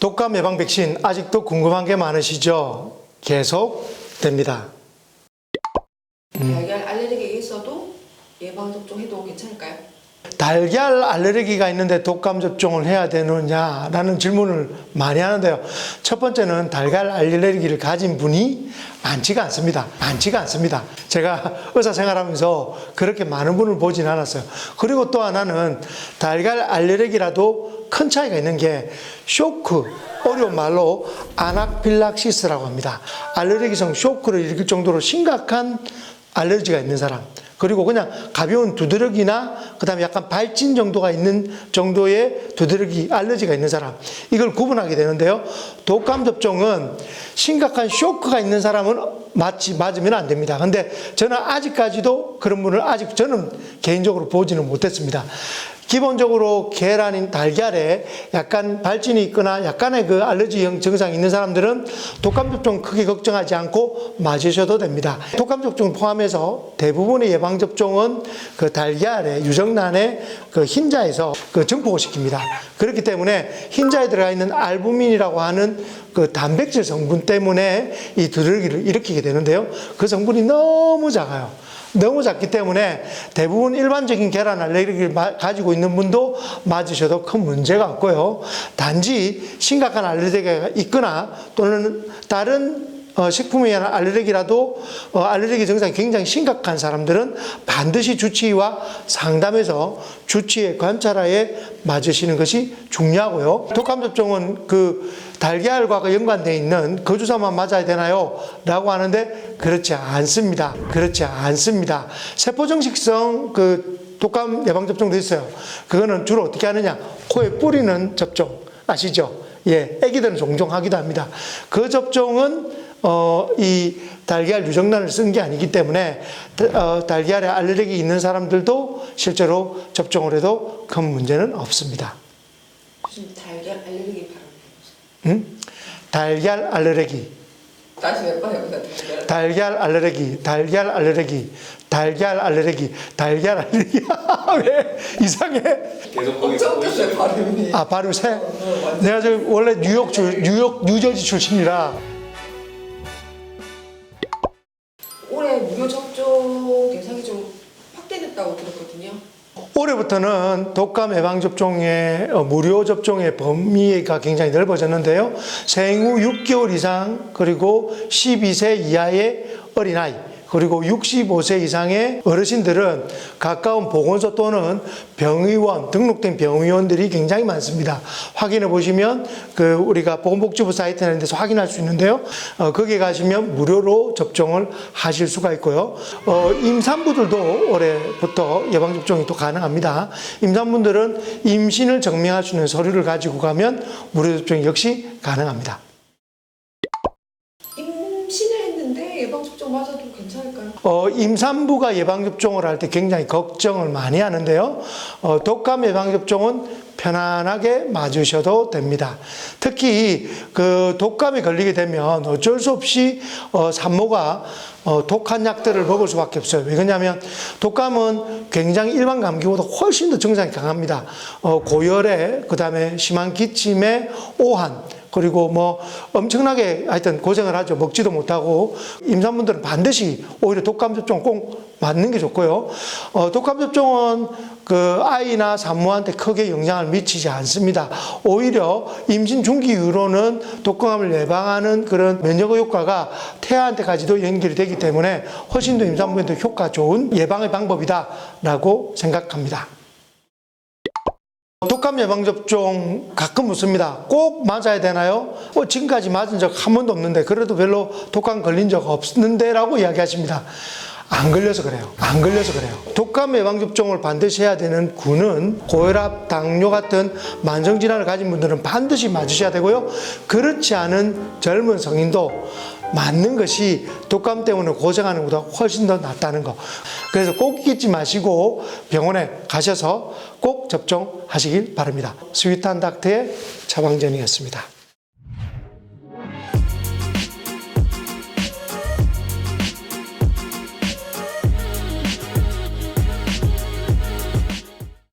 독감 예방 백신 아직도 궁금한 게 많으시죠? 계속됩니다. 달걀 알레르기가 있어도 예방 접종해도 괜찮을까요? 달걀 알레르기가 있는데 독감 접종을 해야 되느냐라는 질문을 많이 하는데요. 첫 번째는 달걀 알레르기를 가진 분이 많지가 않습니다. 제가 의사 생활하면서 그렇게 많은 분을 보진 않았어요. 그리고 또 하나는 달걀 알레르기라도 큰 차이가 있는 게 쇼크, 어려운 말로 아나필락시스라고 합니다. 알레르기성 쇼크를 일으킬 정도로 심각한 알레르기가 있는 사람, 그리고 그냥 가벼운 두드러기나 그다음에 약간 발진 정도가 있는 정도의 두드러기 알레르기가 있는 사람, 이걸 구분하게 되는데요. 독감 접종은 심각한 쇼크가 있는 사람은 맞으면 안 됩니다. 근데 저는 아직까지도 그런 분을 저는 개인적으로 보지는 못했습니다. 기본적으로 계란인 달걀에 약간 발진이 있거나 약간의 그 알레르기형 증상이 있는 사람들은 독감 접종 크게 걱정하지 않고 맞으셔도 됩니다. 독감 접종 포함해서 대부분의 예방 접종은 그 달걀의 유정란의 그 흰자에서 그 증폭을 시킵니다. 그렇기 때문에 흰자에 들어가 있는 알부민이라고 하는 그 단백질 성분 때문에 이 두드러기를 일으키게 되는데요. 그 성분이 너무 작아요. 너무 작기 때문에 대부분 일반적인 계란 알레르기를 가지고 있는 분도 맞으셔도 큰 문제가 없고요. 단지 심각한 알레르기가 있거나 또는 다른 식품에 의한 알레르기라도 알레르기 증상이 굉장히 심각한 사람들은 반드시 주치의와 상담해서 주치의 관찰하에 맞으시는 것이 중요하고요. 독감 접종은 그 달걀과 연관되어 있는 그 주사만 맞아야 되나요? 라고 하는데 그렇지 않습니다. 세포정식성 그 독감 예방접종도 있어요. 그거는 주로 어떻게 하느냐? 코에 뿌리는 접종 아시죠? 예, 애기들은 종종 하기도 합니다. 그 접종은 이 달걀 유정란을 쓴 게 아니기 때문에 달걀에 알레르기 있는 사람들도 실제로 접종을 해도 큰 문제는 없습니다. 무슨 달걀 알레르기 발언? 응? 달걀 알레르기. 다시 몇 번 해보자. 달걀 알레르기. 왜 이상해? 계속 거기 엄청 웃겼어요 발음이. 아, 발음 새? 내가 원래 뉴저지 출신이라. 올해 무료 접종 대상이 좀 확대됐다고 들었거든요. 올해부터는 독감 예방접종의 무료 접종의 범위가 굉장히 넓어졌는데요. 생후 6개월 이상, 그리고 12세 이하의 어린아이, 그리고 65세 이상의 어르신들은 가까운 보건소 또는 병의원, 등록된 병의원들이 굉장히 많습니다. 확인해 보시면 우리가 보건복지부 사이트나 이런 데서 확인할 수 있는데요. 거기에 가시면 무료로 접종을 하실 수가 있고요. 임산부들도 올해부터 예방접종이 또 가능합니다. 임산부들은 임신을 증명할 수 있는 서류를 가지고 가면 무료 접종이 역시 가능합니다. 임신을 했는데 예방접종 맞아도 괜찮을까요? 임산부가 예방접종을 할 때 굉장히 걱정을 많이 하는데요. 독감 예방접종은 편안하게 맞으셔도 됩니다. 특히 그 독감에 걸리게 되면 어쩔 수 없이 산모가 독한 약들을 먹을 수밖에 없어요. 왜냐하면 독감은 굉장히 일반 감기보다 훨씬 더 증상이 강합니다. 고열에, 그 다음에 심한 기침에, 오한, 그리고 뭐 엄청나게 하여튼 고생을 하죠. 먹지도 못하고. 임산부들은 반드시 오히려 독감 접종 꼭 맞는 게 좋고요. 독감 접종은 그 아이나 산모한테 크게 영향을 미치지 않습니다. 오히려 임신 중기 이후로는 독감을 예방하는 그런 면역의 효과가 태아한테까지도 연결이 되기 때문에 훨씬 더 임산부한테 효과 좋은 예방의 방법이다라고 생각합니다. 독감 예방접종 가끔 묻습니다. 꼭 맞아야 되나요? 지금까지 맞은 적 한 번도 없는데, 그래도 별로 독감 걸린 적 없는데 라고 이야기하십니다. 안 걸려서 그래요. 독감 예방접종을 반드시 해야 되는 군은 고혈압, 당뇨 같은 만성질환을 가진 분들은 반드시 맞으셔야 되고요. 그렇지 않은 젊은 성인도 맞는 것이 독감 때문에 고생하는 것보다 훨씬 더 낫다는 거. 그래서 꼭 잊지 마시고 병원에 가셔서 꼭 접종하시길 바랍니다. 스윗한 닥터의 차방전이었습니다.